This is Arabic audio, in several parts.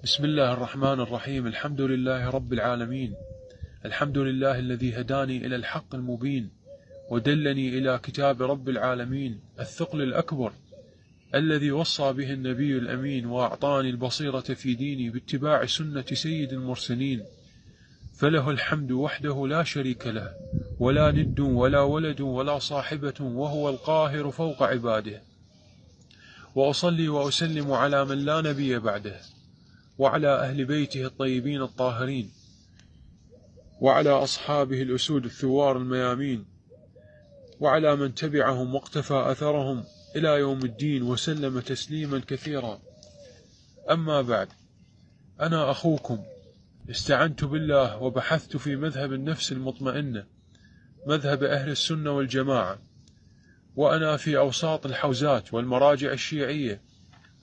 بسم الله الرحمن الرحيم. الحمد لله رب العالمين. الحمد لله الذي هداني إلى الحق المبين ودلني إلى كتاب رب العالمين الثقل الأكبر الذي وصى به النبي الأمين وأعطاني البصيرة في ديني باتباع سنة سيد المرسلين، فله الحمد وحده لا شريك له، ولا ند ولا ولد ولا صاحبة، وهو القاهر فوق عباده. وأصلي وأسلم على من لا نبي بعده، وعلى أهل بيته الطيبين الطاهرين، وعلى أصحابه الأسود الثوار الميامين، وعلى من تبعهم واقتفى أثرهم إلى يوم الدين، وسلم تسليما كثيرا. أما بعد، أنا أخوكم استعنت بالله وبحثت في مذهب النفس المطمئنة، مذهب أهل السنة والجماعة، وأنا في أوساط الحوزات والمراجع الشيعية،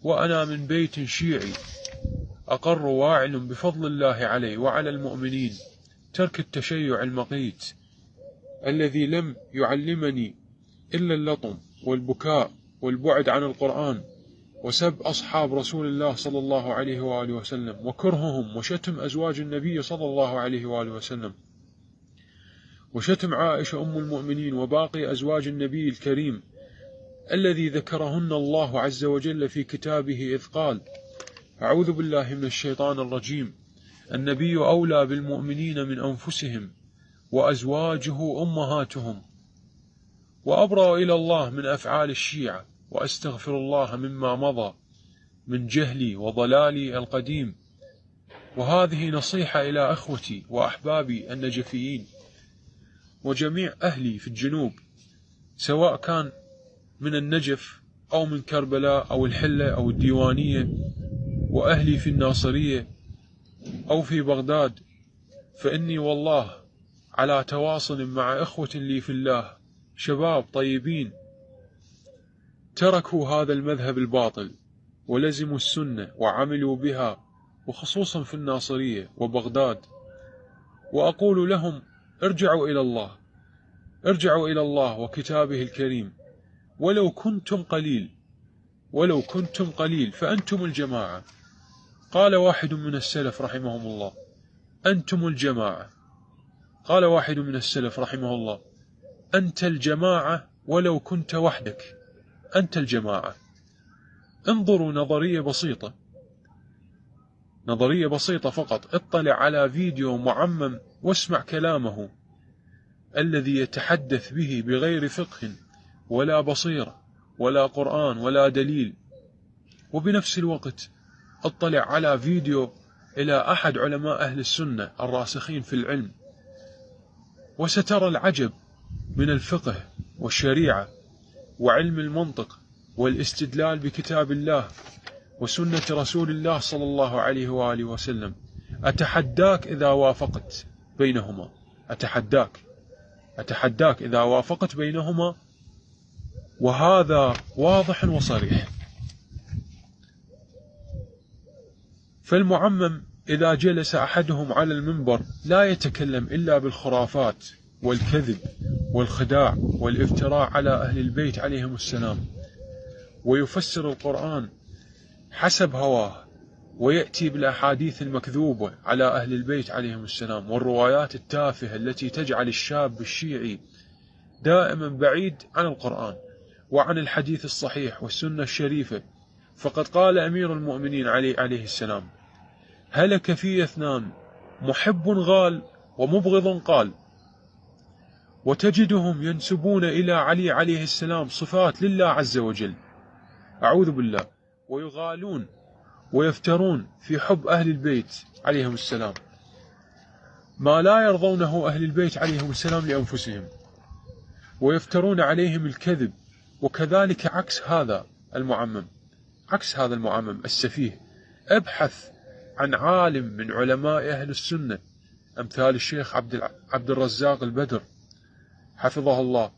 وأنا من بيت شيعي أقر واعل بفضل الله علي وعلى المؤمنين ترك التشيع المقيت الذي لم يعلمني إلا اللطم والبكاء والبعد عن القرآن وسب أصحاب رسول الله صلى الله عليه وآله وسلم وكرههم وشتم أزواج النبي صلى الله عليه وآله وسلم وشتم عائشة أم المؤمنين وباقي أزواج النبي الكريم الذي ذكرهن الله عز وجل في كتابه إذ قال: أعوذ بالله من الشيطان الرجيم، النبي أولى بالمؤمنين من أنفسهم وأزواجه أمهاتهم. وأبرأ إلى الله من أفعال الشيعة، وأستغفر الله مما مضى من جهلي وضلالي القديم. وهذه نصيحة إلى أخوتي وأحبابي النجفيين وجميع أهلي في الجنوب، سواء كان من النجف أو من كربلاء أو الحلة أو الديوانية، وأهلي في الناصرية أو في بغداد، فإني والله على تواصل مع إخوة لي في الله، شباب طيبين تركوا هذا المذهب الباطل ولزموا السنة وعملوا بها، وخصوصا في الناصرية وبغداد. وأقول لهم: ارجعوا إلى الله، ارجعوا إلى الله وكتابه الكريم، ولو كنتم قليل فأنتم الجماعة. قال واحد من السلف رحمهم الله: أنتم الجماعة. قال واحد من السلف رحمه الله: أنت الجماعة ولو كنت وحدك، أنت الجماعة. انظروا نظرية بسيطة فقط، اطلع على فيديو معمم واسمع كلامه الذي يتحدث به بغير فقه ولا بصيرة ولا قرآن ولا دليل، وبنفس الوقت اطلع على فيديو إلى أحد علماء أهل السنة الراسخين في العلم، وسترى العجب من الفقه والشريعة وعلم المنطق والاستدلال بكتاب الله وسنة رسول الله صلى الله عليه وآله وسلم. أتحداك إذا وافقت بينهما، أتحداك إذا وافقت بينهما، وهذا واضح وصريح. فالمعمم إذا جلس أحدهم على المنبر لا يتكلم إلا بالخرافات والكذب والخداع والافتراء على أهل البيت عليهم السلام، ويفسر القرآن حسب هواه، ويأتي بالأحاديث المكذوبة على أهل البيت عليهم السلام والروايات التافهة التي تجعل الشاب الشيعي دائما بعيد عن القرآن وعن الحديث الصحيح والسنة الشريفة. فقد قال أمير المؤمنين عليه السلام: هلك في اثنان، محب غال ومبغض قال. وتجدهم ينسبون إلى علي عليه السلام صفات لله عز وجل، أعوذ بالله، ويغالون ويفترون في حب أهل البيت عليهم السلام ما لا يرضونه أهل البيت عليهم السلام لأنفسهم، ويفترون عليهم الكذب. وكذلك عكس هذا المعمم السفيه. ابحث عن عالم من علماء أهل السنة أمثال الشيخ عبد الرزاق البدر حفظه الله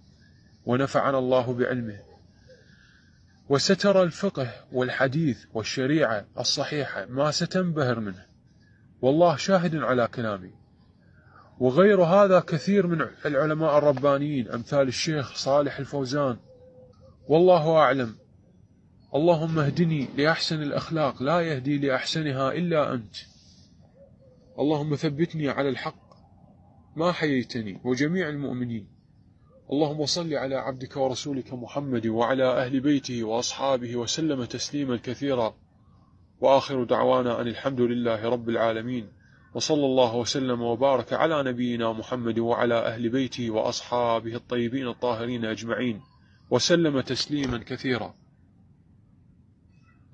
ونفعنا الله بعلمه، وسترى الفقه والحديث والشريعة الصحيحة ما ستنبهر منه، والله شاهد على كلامي. وغير هذا كثير من العلماء الربانيين أمثال الشيخ صالح الفوزان، والله أعلم اللهم اهدني لأحسن الأخلاق لا يهدي لأحسنها إلا أنت. اللهم ثبتني على الحق ما حييتني وجميع المؤمنين. اللهم صل على عبدك ورسولك محمد وعلى أهل بيته وأصحابه وسلم تسليما كثيرا، وآخر دعوانا أن الحمد لله رب العالمين، وصلى الله وسلم وبارك على نبينا محمد وعلى أهل بيته وأصحابه الطيبين الطاهرين أجمعين، وسلم تسليما كثيرا.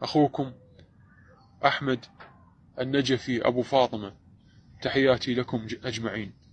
أخوكم أحمد النجفي أبو فاطمة، تحياتي لكم أجمعين.